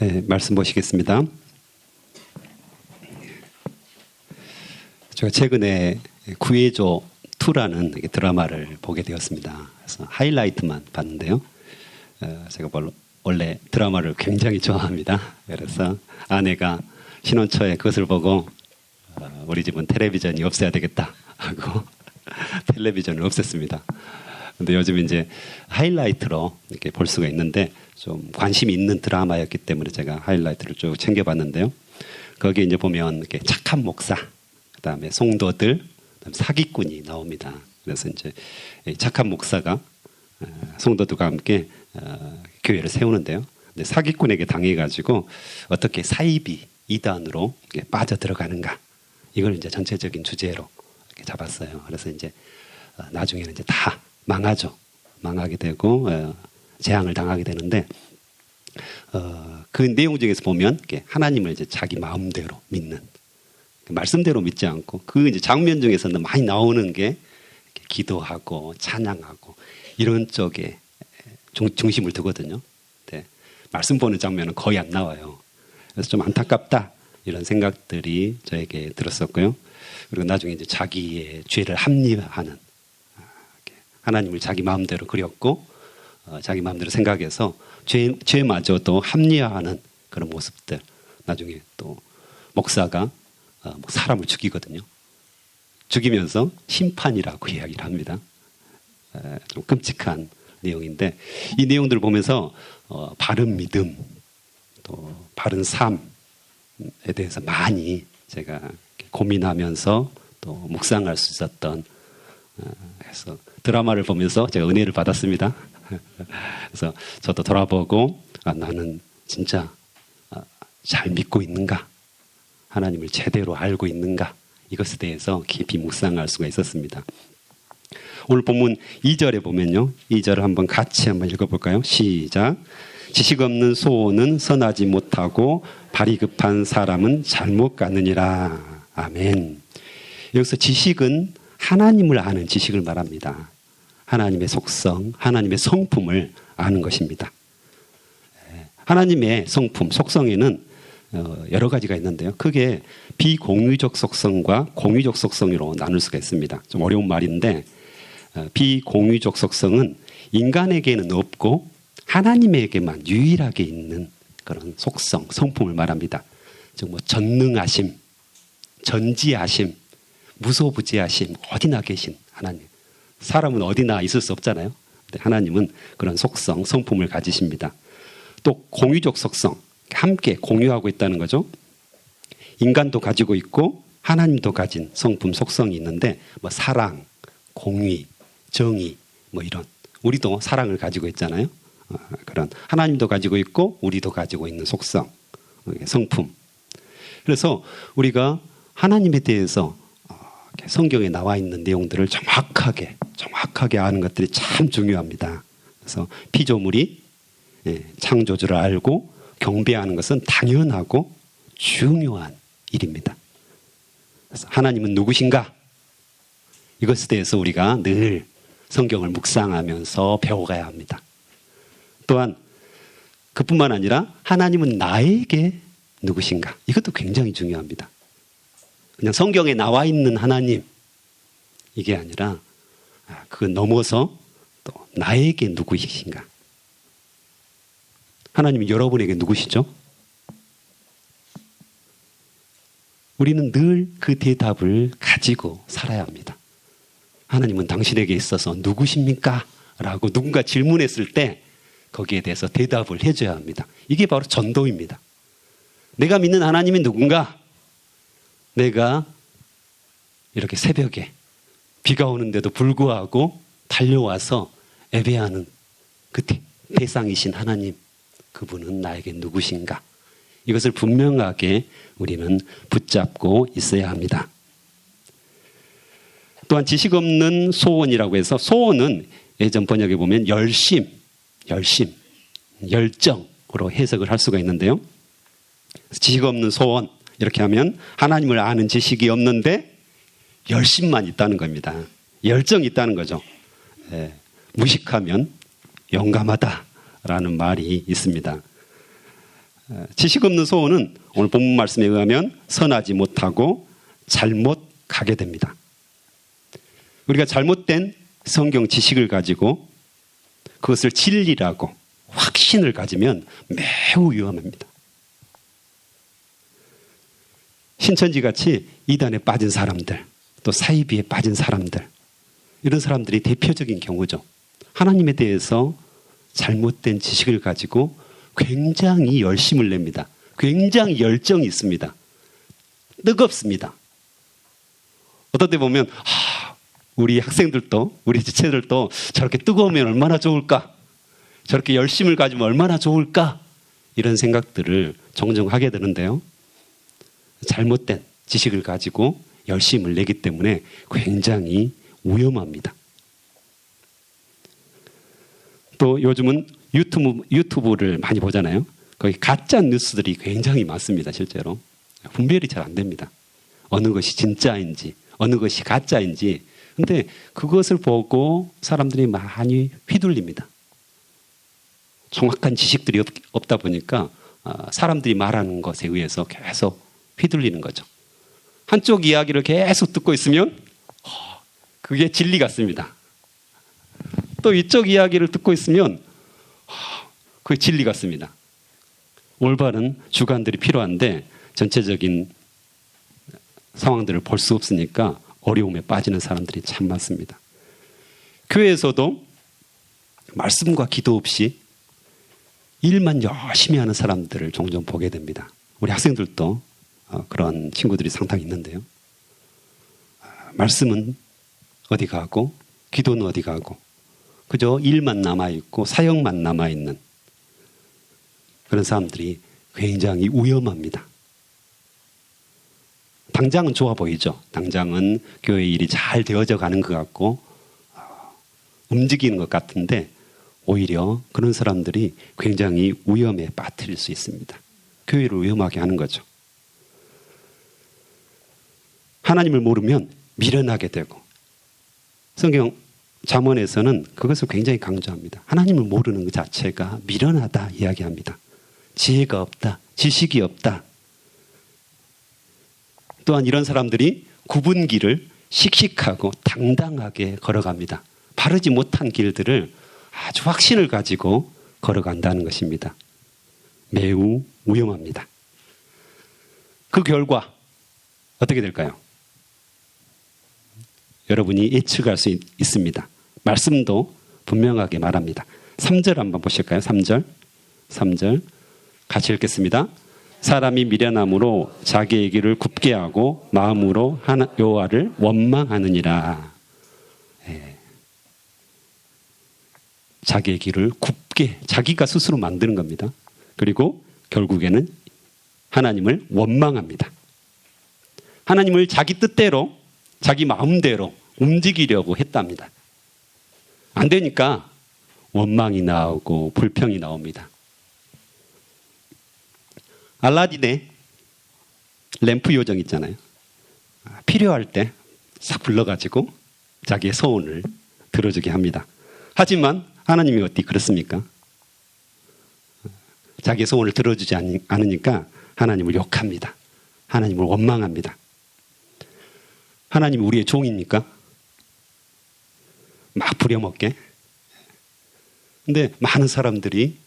네, 말씀 보시겠습니다. 제가 최근에 구해줘 2라는 드라마를 보게 되었습니다. 그래서 하이라이트만 봤는데요. 제가 원래 드라마를 굉장히 좋아합니다. 그래서 아내가 신혼초에 그것을 보고 우리 집은 텔레비전이 없어야 되겠다 하고 텔레비전을 없앴습니다. 근데 요즘 이제 하이라이트로 이렇게 볼 수가 있는데 좀 관심이 있는 드라마였기 때문에 제가 하이라이트를 쭉 챙겨봤는데요. 거기에 이제 보면 이렇게 착한 목사, 그다음에 성도들, 그다음에 사기꾼이 나옵니다. 그래서 이제 착한 목사가 성도들과 함께 교회를 세우는데요. 근데 사기꾼에게 당해가지고 어떻게 사이비 이단으로 빠져 들어가는가, 이걸 이제 전체적인 주제로 이렇게 잡았어요. 그래서 이제 나중에는 이제 다 망하게 되고 재앙을 당하게 되는데 그 내용 중에서 보면 하나님을 이제 자기 마음대로 믿는, 말씀대로 믿지 않고 그 이제 장면 중에서는 많이 나오는 게 기도하고 찬양하고 이런 쪽에 중심을 두거든요. 네. 말씀 보는 장면은 거의 안 나와요. 그래서 좀 안타깝다 이런 생각들이 저에게 들었었고요. 그리고 나중에 이제 자기의 죄를 합리화하는, 하나님을 자기 마음대로 그렸고 자기 마음대로 생각해서 죄마저도 합리화하는 그런 모습들. 나중에 또 목사가 사람을 죽이거든요. 죽이면서 심판이라고 이야기를 합니다. 좀 끔찍한 내용인데 이 내용들을 보면서 바른 믿음, 또 바른 삶에 대해서 많이 제가 고민하면서 또 묵상할 수 있었던, 그래서 드라마를 보면서 제가 은혜를 받았습니다. 그래서 저도 돌아보고 나는 진짜 잘 믿고 있는가, 하나님을 제대로 알고 있는가, 이것에 대해서 깊이 묵상할 수가 있었습니다. 오늘 본문 2절에 보면요, 2절을 한번 같이 한번 읽어볼까요? 시작. 지식 없는 소원은 선하지 못하고 발이 급한 사람은 잘못 가느니라. 아멘. 여기서 지식은 하나님을 아는 지식을 말합니다. 하나님의 속성, 하나님의 성품을 아는 것입니다. 하나님의 성품, 속성에는 여러 가지가 있는데요. 크게 비공유적 속성과 공유적 속성으로 나눌 수가 있습니다. 좀 어려운 말인데 비공유적 속성은 인간에게는 없고 하나님에게만 유일하게 있는 그런 속성, 성품을 말합니다. 즉 전능하심, 전지하심, 무소부지하심, 어디나 계신 하나님. 사람은 어디나 있을 수 없잖아요. 근데 하나님은 그런 속성, 성품을 가지십니다. 또 공유적 속성, 함께 공유하고 있다는 거죠. 인간도 가지고 있고 하나님도 가진 성품, 속성이 있는데 사랑, 공의, 정의 이런, 우리도 사랑을 가지고 있잖아요. 그런 하나님도 가지고 있고 우리도 가지고 있는 속성, 성품. 그래서 우리가 하나님에 대해서 성경에 나와 있는 내용들을 정확하게 아는 것들이 참 중요합니다. 그래서 피조물이 창조주를 알고 경배하는 것은 당연하고 중요한 일입니다. 그래서 하나님은 누구신가? 이것에 대해서 우리가 늘 성경을 묵상하면서 배워가야 합니다. 또한 그뿐만 아니라 하나님은 나에게 누구신가? 이것도 굉장히 중요합니다. 그냥 성경에 나와 있는 하나님, 이게 아니라 그 넘어서 또 나에게 누구이신가? 하나님이 여러분에게 누구시죠? 우리는 늘 그 대답을 가지고 살아야 합니다. 하나님은 당신에게 있어서 누구십니까? 라고 누군가 질문했을 때 거기에 대해서 대답을 해줘야 합니다. 이게 바로 전도입니다. 내가 믿는 하나님이 누군가? 내가 이렇게 새벽에 비가 오는데도 불구하고 달려와서 예배하는 그 대상이신 하나님, 그분은 나에게 누구신가? 이것을 분명하게 우리는 붙잡고 있어야 합니다. 또한 지식 없는 소원이라고 해서, 소원은 예전 번역에 보면 열정으로 해석을 할 수가 있는데요. 지식 없는 소원, 이렇게 하면 하나님을 아는 지식이 없는데 열심만 있다는 겁니다. 열정이 있다는 거죠. 무식하면 용감하다라는 말이 있습니다. 지식 없는 소원은 오늘 본문 말씀에 의하면 선하지 못하고 잘못 가게 됩니다. 우리가 잘못된 성경 지식을 가지고 그것을 진리라고 확신을 가지면 매우 위험합니다. 신천지 같이 이단에 빠진 사람들, 또 사이비에 빠진 사람들, 이런 사람들이 대표적인 경우죠. 하나님에 대해서 잘못된 지식을 가지고 굉장히 열심을 냅니다. 굉장히 열정이 있습니다. 뜨겁습니다. 어떤 때 보면 우리 학생들도 우리 지체들도 저렇게 뜨거우면 얼마나 좋을까? 저렇게 열심을 가지면 얼마나 좋을까? 이런 생각들을 종종 하게 되는데요. 잘못된 지식을 가지고 열심을 내기 때문에 굉장히 위험합니다. 또 요즘은 유튜브를 많이 보잖아요. 거기 가짜 뉴스들이 굉장히 많습니다. 실제로 분별이 잘 안 됩니다. 어느 것이 진짜인지 어느 것이 가짜인지. 근데 그것을 보고 사람들이 많이 휘둘립니다. 정확한 지식들이 없다 보니까 사람들이 말하는 것에 의해서 계속 휘둘리는 거죠. 한쪽 이야기를 계속 듣고 있으면 그게 진리 같습니다. 또 이쪽 이야기를 듣고 있으면 그게 진리 같습니다. 올바른 주관들이 필요한데 전체적인 상황들을 볼 수 없으니까 어려움에 빠지는 사람들이 참 많습니다. 교회에서도 말씀과 기도 없이 일만 열심히 하는 사람들을 종종 보게 됩니다. 우리 학생들도 그런 친구들이 상당히 있는데요. 말씀은 어디 가고 기도는 어디 가고 그저 일만 남아있고 사역만 남아있는 그런 사람들이 굉장히 위험합니다. 당장은 좋아 보이죠. 당장은 교회 일이 잘 되어져 가는 것 같고 움직이는 것 같은데 오히려 그런 사람들이 굉장히 위험에 빠뜨릴 수 있습니다. 교회를 위험하게 하는 거죠. 하나님을 모르면 미련하게 되고 성경 잠언에서는 그것을 굉장히 강조합니다. 하나님을 모르는 것 자체가 미련하다 이야기합니다. 지혜가 없다. 지식이 없다. 또한 이런 사람들이 굽은 길을 씩씩하고 당당하게 걸어갑니다. 바르지 못한 길들을 아주 확신을 가지고 걸어간다는 것입니다. 매우 위험합니다. 그 결과 어떻게 될까요? 여러분이 예측할 수 있습니다. 말씀도 분명하게 말합니다. 3절 한번 보실까요? 3절 같이 읽겠습니다. 사람이 미련함으로 자기의 길을 굽게 하고 마음으로 여호와를 원망하느니라. 자기의 길을 굽게 자기가 스스로 만드는 겁니다. 그리고 결국에는 하나님을 원망합니다. 하나님을 자기 뜻대로 자기 마음대로 움직이려고 했답니다. 안 되니까 원망이 나오고 불평이 나옵니다. 알라딘의 램프 요정 있잖아요. 필요할 때 싹 불러가지고 자기의 소원을 들어주게 합니다. 하지만 하나님이 어디 그렇습니까? 자기의 소원을 들어주지 않으니까 하나님을 욕합니다. 하나님을 원망합니다. 하나님이 우리의 종입니까? 막 부려먹게. 근데 많은 사람들이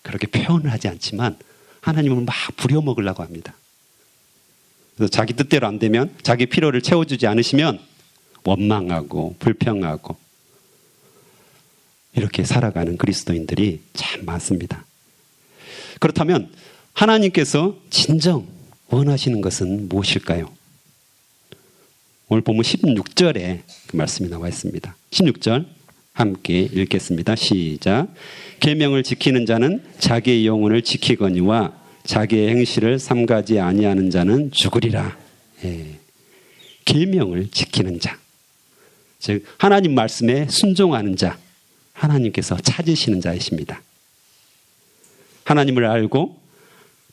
그렇게 표현을 하지 않지만 하나님을 막 부려먹으려고 합니다. 그래서 자기 뜻대로 안 되면 자기 필요를 채워주지 않으시면 원망하고 불평하고 이렇게 살아가는 그리스도인들이 참 많습니다. 그렇다면 하나님께서 진정 원하시는 것은 무엇일까요? 오늘 본문 16절에 그 말씀이 나와 있습니다. 16절 함께 읽겠습니다. 시작. 계명을 지키는 자는 자기의 영혼을 지키거니와 자기의 행실을 삼가지 아니하는 자는 죽으리라. 계명을 지키는 자, 즉 하나님 말씀에 순종하는 자, 하나님께서 찾으시는 자이십니다. 하나님을 알고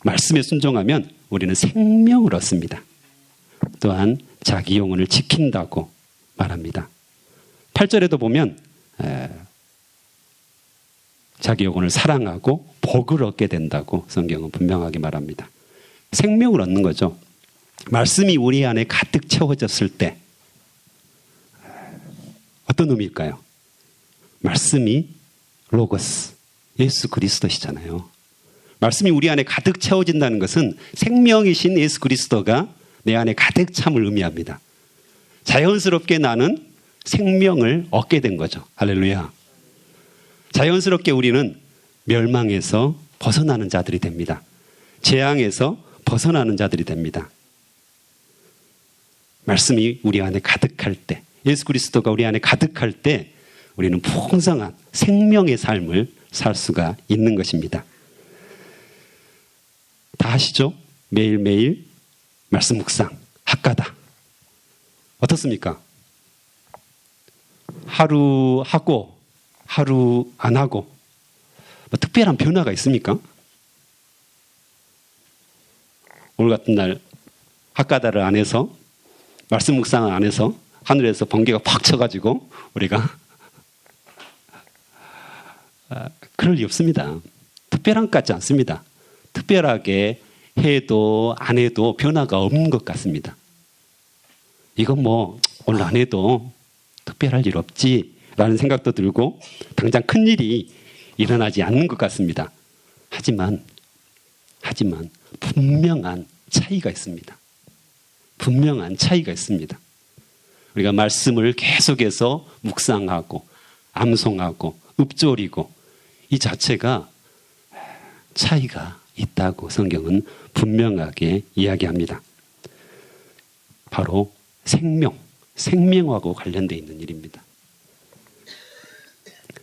말씀에 순종하면 우리는 생명을 얻습니다. 또한 자기 영혼을 지킨다고 말합니다. 8절에도 보면 자기 영혼을 사랑하고 복을 얻게 된다고 성경은 분명하게 말합니다. 생명을 얻는 거죠. 말씀이 우리 안에 가득 채워졌을 때 어떤 의미일까요? 말씀이 로고스, 예수 그리스도시잖아요. 말씀이 우리 안에 가득 채워진다는 것은 생명이신 예수 그리스도가 내 안에 가득 참을 의미합니다. 자연스럽게 나는 생명을 얻게 된 거죠. 할렐루야. 자연스럽게 우리는 멸망에서 벗어나는 자들이 됩니다. 재앙에서 벗어나는 자들이 됩니다. 말씀이 우리 안에 가득할 때, 예수 그리스도가 우리 안에 가득할 때 우리는 풍성한 생명의 삶을 살 수가 있는 것입니다. 다 아시죠? 매일매일 말씀 묵상, 학가다. 어떻습니까? 하루 하고 하루 안 하고 뭐 특별한 변화가 있습니까? 오늘 같은 날 학가다를 안 해서 말씀 묵상을 안 해서 하늘에서 번개가 팍 쳐가지고 우리가 그럴 리 없습니다. 특별한 것 같지 않습니다. 특별하게 해도 안 해도 변화가 없는 것 같습니다. 이건 뭐 오늘 안 해도 특별할 일 없지라는 생각도 들고 당장 큰 일이 일어나지 않는 것 같습니다. 하지만 분명한 차이가 있습니다. 분명한 차이가 있습니다. 우리가 말씀을 계속해서 묵상하고 암송하고 읊조리고 이 자체가 차이가 있다고 성경은 분명하게 이야기합니다. 바로 생명하고 관련되어 있는 일입니다.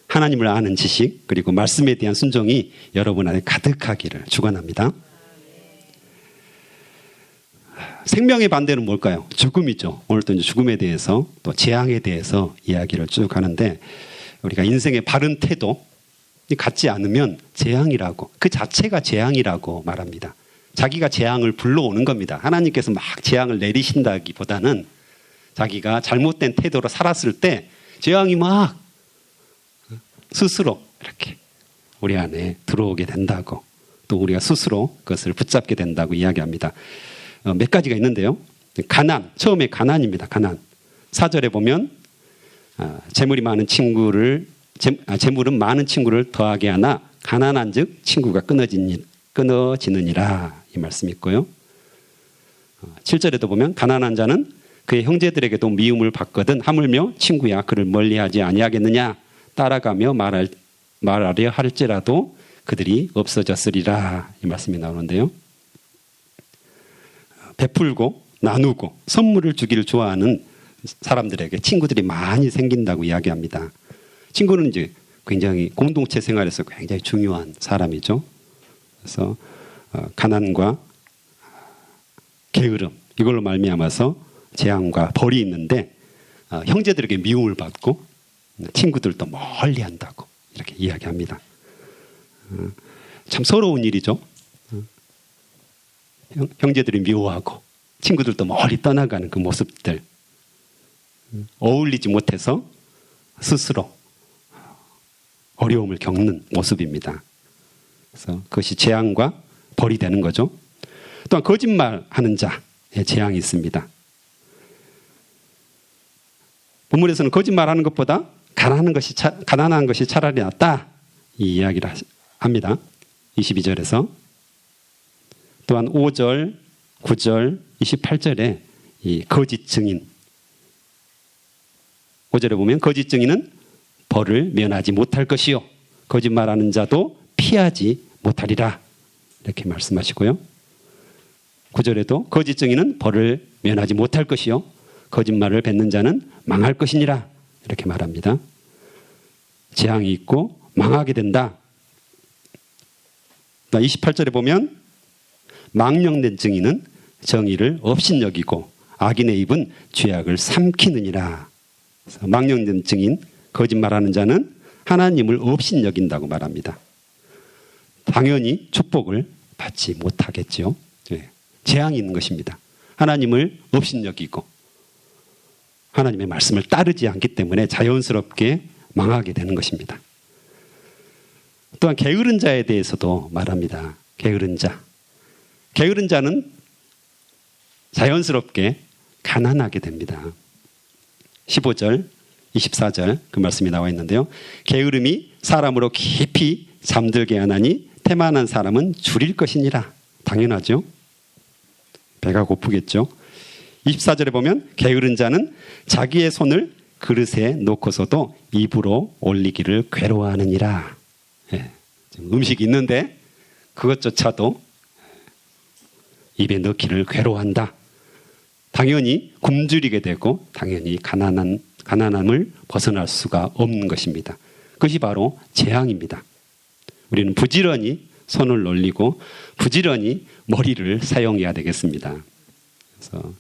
하나님을 아는 지식 그리고 말씀에 대한 순종이 여러분 안에 가득하기를 축원합니다. 생명의 반대는 뭘까요? 죽음이죠. 오늘도 이제 죽음에 대해서 또 재앙에 대해서 이야기를 쭉 하는데 우리가 인생의 바른 태도 갖지 않으면 재앙이라고 그 자체가 재앙이라고 말합니다. 자기가 재앙을 불러오는 겁니다. 하나님께서 막 재앙을 내리신다기보다는 자기가 잘못된 태도로 살았을 때 재앙이 막 스스로 이렇게 우리 안에 들어오게 된다고 또 우리가 스스로 그것을 붙잡게 된다고 이야기합니다. 몇 가지가 있는데요. 가난, 처음에 가난입니다. 가난. 4절에 보면 재물은 많은 친구를 더하게 하나 가난한 즉 친구가 끊어지느니라 이 말씀이 있고요. 7절에도 보면 가난한 자는 그의 형제들에게도 미움을 받거든 하물며 친구야 그를 멀리하지 아니하겠느냐 따라가며 말하려 할지라도 그들이 없어졌으리라 이 말씀이 나오는데요. 베풀고 나누고 선물을 주기를 좋아하는 사람들에게 친구들이 많이 생긴다고 이야기합니다. 친구는 이제 굉장히 공동체 생활에서 굉장히 중요한 사람이죠. 그래서 가난과 게으름 이걸로 말미암아서 재앙과 벌이 있는데 형제들에게 미움을 받고 친구들도 멀리한다고 이렇게 이야기합니다. 참 서러운 일이죠. 형제들이 미워하고 친구들도 멀리 떠나가는 그 모습들 어울리지 못해서 스스로 어려움을 겪는 모습입니다. 그래서 그것이 재앙과 벌이 되는 거죠. 또한 거짓말하는 자의 재앙이 있습니다. 본문에서는 거짓말하는 것보다 가난한 것이 차라리 낫다 이 이야기를 합니다. 22절에서 또한 5절, 9절, 28절에 이 거짓 증인 5절에 보면 거짓 증인은 벌을 면하지 못할 것이요 거짓말하는 자도 피하지 못하리라 이렇게 말씀하시고요. 9절에도 거짓 증인은 벌을 면하지 못할 것이요 거짓말을 뱉는 자는 망할 것이니라 이렇게 말합니다. 재앙이 있고 망하게 된다. 28절에 보면 망령된 증인은 정의를 업신여기고 악인의 입은 죄악을 삼키느니라. 망령된 증인, 거짓말하는 자는 하나님을 업신여긴다고 말합니다. 당연히 축복을 받지 못하겠죠. 재앙이 있는 것입니다. 하나님을 업신여기고 하나님의 말씀을 따르지 않기 때문에 자연스럽게 망하게 되는 것입니다. 또한 게으른 자에 대해서도 말합니다. 게으른 자. 게으른 자는 자연스럽게 가난하게 됩니다. 15절, 24절 그 말씀이 나와 있는데요. 게으름이 사람으로 깊이 잠들게 하나니 태만한 사람은 줄일 것이니라. 당연하죠. 배가 고프겠죠. 24절에 보면 게으른 자는 자기의 손을 그릇에 놓고서도 입으로 올리기를 괴로워하느니라. 예, 음식이 있는데 그것조차도 입에 넣기를 괴로워한다. 당연히 굶주리게 되고 당연히 가난함을 벗어날 수가 없는 것입니다. 그것이 바로 재앙입니다. 우리는 부지런히 손을 올리고 부지런히 머리를 사용해야 되겠습니다. 그래서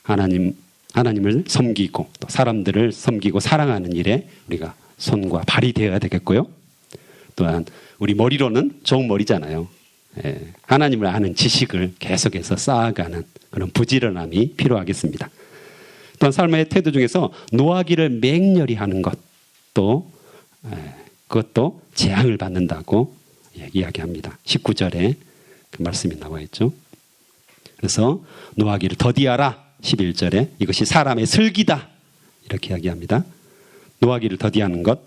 하나님을 섬기고 또 사람들을 섬기고 사랑하는 일에 우리가 손과 발이 되어야 되겠고요. 또한 우리 머리로는 좋은 머리잖아요. 하나님을 아는 지식을 계속해서 쌓아가는 그런 부지런함이 필요하겠습니다. 또한 삶의 태도 중에서 노하기를 맹렬히 하는 것도 그것도 재앙을 받는다고 이야기합니다. 19절에 그 말씀이 나와 있죠. 그래서 노하기를 더디하라. 11절에 이것이 사람의 슬기다. 이렇게 이야기합니다. 노하기를 더디하는 것.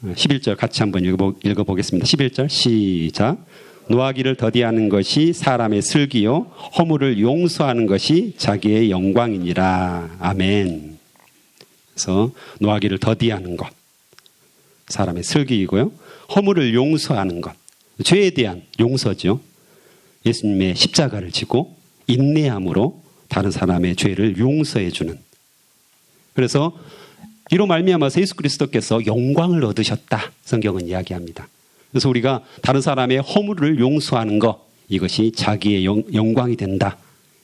11절 같이 한번 읽어보겠습니다. 11절 시작. 노하기를 더디하는 것이 사람의 슬기요 허물을 용서하는 것이 자기의 영광이니라. 아멘. 그래서 노하기를 더디하는 것 사람의 슬기이고요. 허물을 용서하는 것 죄에 대한 용서죠. 예수님의 십자가를 지고 인내함으로 다른 사람의 죄를 용서해 주는. 그래서 이로 말미암아서 예수 그리스도께서 영광을 얻으셨다. 성경은 이야기합니다. 그래서 우리가 다른 사람의 허물을 용서하는 것 이것이 자기의 영광이 된다.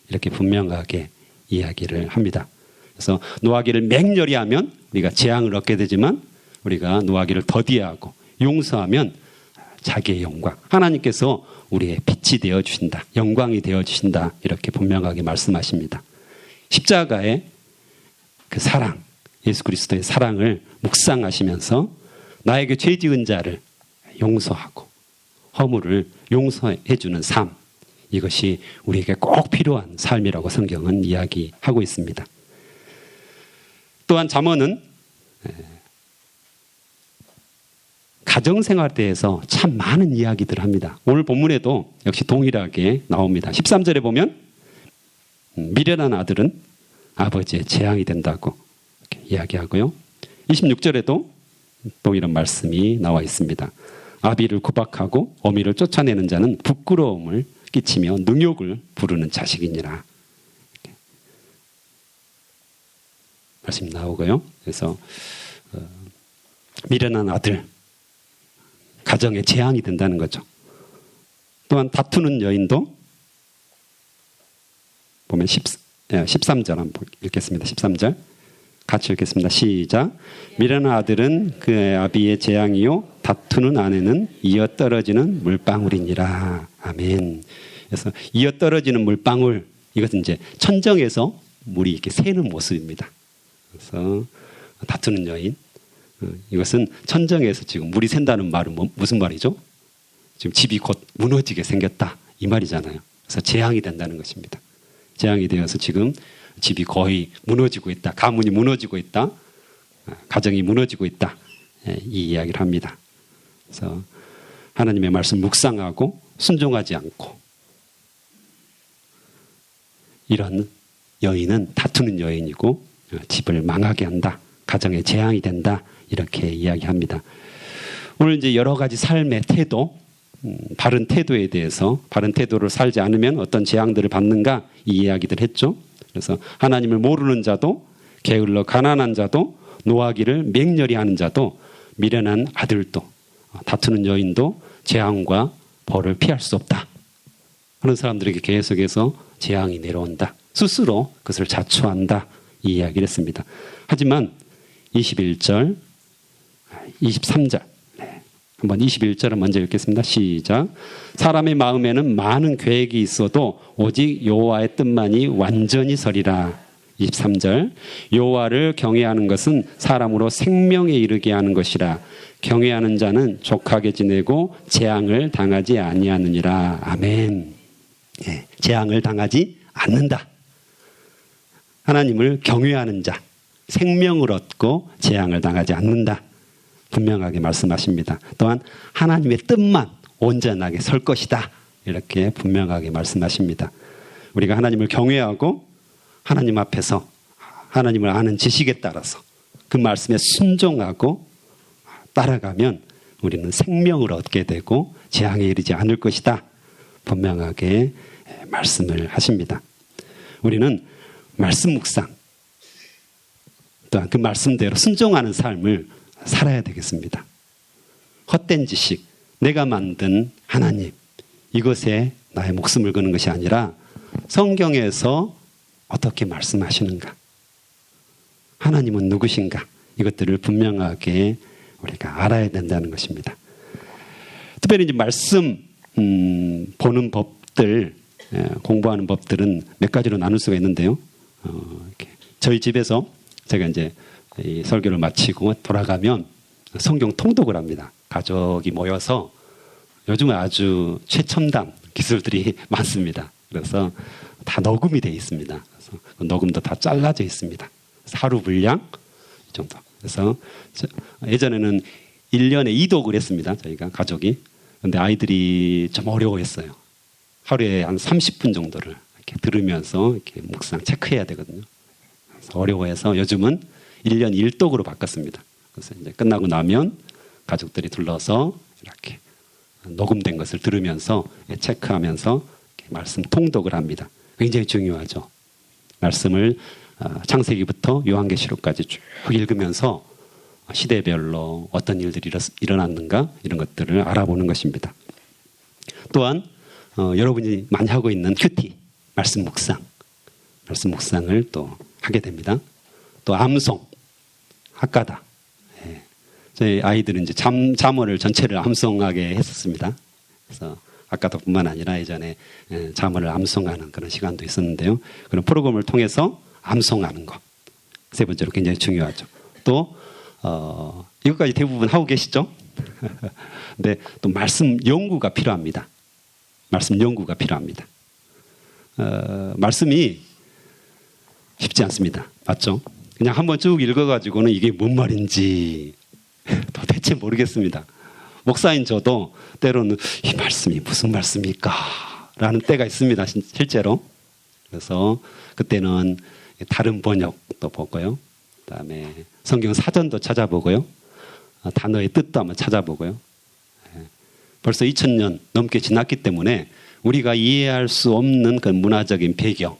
이렇게 분명하게 이야기를 합니다. 그래서 노하기를 맹렬히 하면 우리가 재앙을 얻게 되지만 우리가 노하기를 더디하고 용서하면 자기의 영광 하나님께서 우리의 빛이 되어주신다. 영광이 되어주신다. 이렇게 분명하게 말씀하십니다. 십자가의 그 사랑 예수 그리스도의 사랑을 묵상하시면서 나에게 죄 지은 자를 용서하고 허물을 용서해주는 삶 이것이 우리에게 꼭 필요한 삶이라고 성경은 이야기하고 있습니다. 또한 잠언은 가정생활에 대해서 참 많은 이야기들을 합니다. 오늘 본문에도 역시 동일하게 나옵니다. 13절에 보면 미련한 아들은 아버지의 재앙이 된다고 이렇게 이야기하고요. 26절에도 또 이런 말씀이 나와 있습니다. 아비를 구박하고 어미를 쫓아내는 자는 부끄러움을 끼치며 능욕을 부르는 자식이니라. 말씀이 나오고요. 그래서 미련한 아들 가정에 재앙이 된다는 거죠. 또한 다투는 여인도 보면 13절 한번 읽겠습니다. 13절 같이 읽겠습니다. 시작. 미련한 아들은 그의 아비의 재앙이요 다투는 아내는 이어떨어지는 물방울이니라. 아멘. 그래서 이어떨어지는 물방울 이것은 이제 천정에서 물이 이렇게 새는 모습입니다. 그래서 다투는 여인 이것은 천정에서 지금 물이 샌다는 말은 무슨 말이죠? 지금 집이 곧 무너지게 생겼다 이 말이잖아요. 그래서 재앙이 된다는 것입니다. 재앙이 되어서 지금 집이 거의 무너지고 있다. 가문이 무너지고 있다. 가정이 무너지고 있다. 이 이야기를 합니다. 그래서 하나님의 말씀 묵상하고 순종하지 않고 이런 여인은 다투는 여인이고 집을 망하게 한다. 가정에 재앙이 된다. 이렇게 이야기합니다. 오늘 이제 여러 가지 삶의 태도, 바른 태도에 대해서 바른 태도를 살지 않으면 어떤 재앙들을 받는가 이 이야기들 했죠. 그래서 하나님을 모르는 자도 게을러 가난한 자도 노하기를 맹렬히 하는 자도 미련한 아들도 다투는 여인도 재앙과 벌을 피할 수 없다. 그런 사람들에게 계속해서 재앙이 내려온다. 스스로 그것을 자초한다. 이 이야기를 했습니다. 하지만 21절, 23절 한번 21절을 먼저 읽겠습니다. 시작. 사람의 마음에는 많은 계획이 있어도 오직 여호와의 뜻만이 완전히 서리라. 23절 여호와를 경외하는 것은 사람으로 생명에 이르게 하는 것이라 경외하는 자는 족하게 지내고 재앙을 당하지 아니하느니라. 아멘. 예, 재앙을 당하지 않는다. 하나님을 경외하는 자 생명을 얻고 재앙을 당하지 않는다. 분명하게 말씀하십니다. 또한 하나님의 뜻만 온전하게 설 것이다. 이렇게 분명하게 말씀하십니다. 우리가 하나님을 경외하고 하나님 앞에서 하나님을 아는 지식에 따라서 그 말씀에 순종하고 따라가면 우리는 생명을 얻게 되고 재앙에 이르지 않을 것이다. 분명하게 말씀을 하십니다. 우리는 말씀 묵상 또한 그 말씀대로 순종하는 삶을 살아야 되겠습니다. 헛된 지식, 내가 만든 하나님 이것에 나의 목숨을 거는 것이 아니라 성경에서 어떻게 말씀하시는가? 하나님은 누구신가? 이것들을 분명하게 우리가 알아야 된다는 것입니다. 특별히 이제 말씀 보는 법들, 공부하는 법들은 몇 가지로 나눌 수가 있는데요. 저희 집에서 제가 이제 이 설교를 마치고 돌아가면 성경 통독을 합니다. 가족이 모여서 요즘은 아주 최첨단 기술들이 많습니다. 그래서 다 녹음이 되어 있습니다. 그래서 그 녹음도 다 잘라져 있습니다. 그래서 하루 분량 이 정도. 그래서 예전에는 1년에 2독을 했습니다. 저희가 가족이. 근데 아이들이 좀 어려워했어요. 하루에 한 30분 정도를 이렇게 들으면서 이렇게 묵상 체크해야 되거든요. 그래서 어려워해서 요즘은 1년 1독으로 바꿨습니다. 그래서 이제 끝나고 나면 가족들이 둘러서 이렇게 녹음된 것을 들으면서 체크하면서 말씀 통독을 합니다. 굉장히 중요하죠. 말씀을 창세기부터 요한계시록까지 쭉 읽으면서 시대별로 어떤 일들이 일어났는가 이런 것들을 알아보는 것입니다. 또한 여러분이 많이 하고 있는 큐티, 말씀 묵상을 또 하게 됩니다. 또 암송, 학가다. 예. 저희 아이들은 이제 잠언을 전체를 암송하게 했었습니다. 그래서 학가다뿐만 아니라 예전에 잠언을 암송하는 그런 시간도 있었는데요. 그런 프로그램을 통해서 암송하는 것. 세 번째로 굉장히 중요하죠. 또 이것까지 대부분 하고 계시죠? 근데 또 말씀 연구가 필요합니다. 말씀 연구가 필요합니다. 말씀이 쉽지 않습니다. 맞죠? 그냥 한번 쭉 읽어가지고는 이게 뭔 말인지 도대체 모르겠습니다. 목사인 저도 때로는 이 말씀이 무슨 말씀일까? 라는 때가 있습니다. 실제로. 그래서 그때는 다른 번역도 보고요. 그다음에 성경 사전도 찾아보고요. 단어의 뜻도 한번 찾아보고요. 벌써 2000년 넘게 지났기 때문에 우리가 이해할 수 없는 그 문화적인 배경,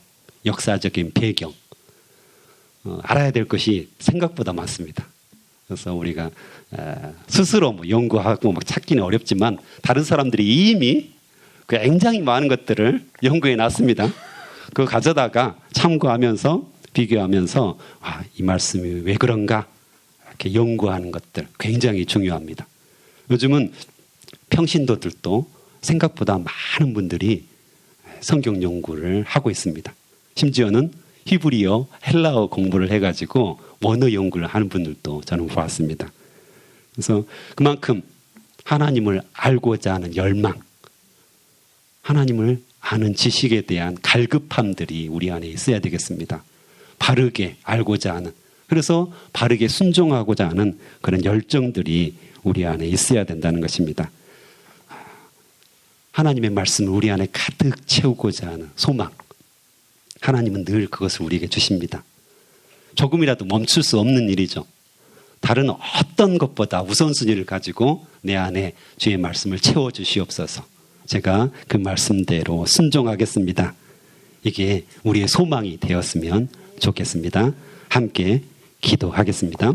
역사적인 배경 알아야 될 것이 생각보다 많습니다. 그래서 우리가 스스로 뭐 연구하고 막 찾기는 어렵지만 다른 사람들이 이미 굉장히 많은 것들을 연구해 놨습니다. 그거 가져다가 참고하면서 비교하면서 이 말씀이 왜 그런가 이렇게 연구하는 것들 굉장히 중요합니다. 요즘은 평신도들도 생각보다 많은 분들이 성경 연구를 하고 있습니다. 심지어는 히브리어, 헬라어 공부를 해가지고 원어 연구를 하는 분들도 저는 보았습니다. 그래서 그만큼 하나님을 알고자 하는 열망, 하나님을 아는 지식에 대한 갈급함들이 우리 안에 있어야 되겠습니다. 바르게 알고자 하는, 그래서 바르게 순종하고자 하는 그런 열정들이 우리 안에 있어야 된다는 것입니다. 하나님의 말씀을 우리 안에 가득 채우고자 하는 소망, 하나님은 늘 그것을 우리에게 주십니다. 조금이라도 멈출 수 없는 일이죠. 다른 어떤 것보다 우선순위를 가지고 내 안에 주의 말씀을 채워주시옵소서. 제가 그 말씀대로 순종하겠습니다. 이게 우리의 소망이 되었으면 좋겠습니다. 함께 기도하겠습니다.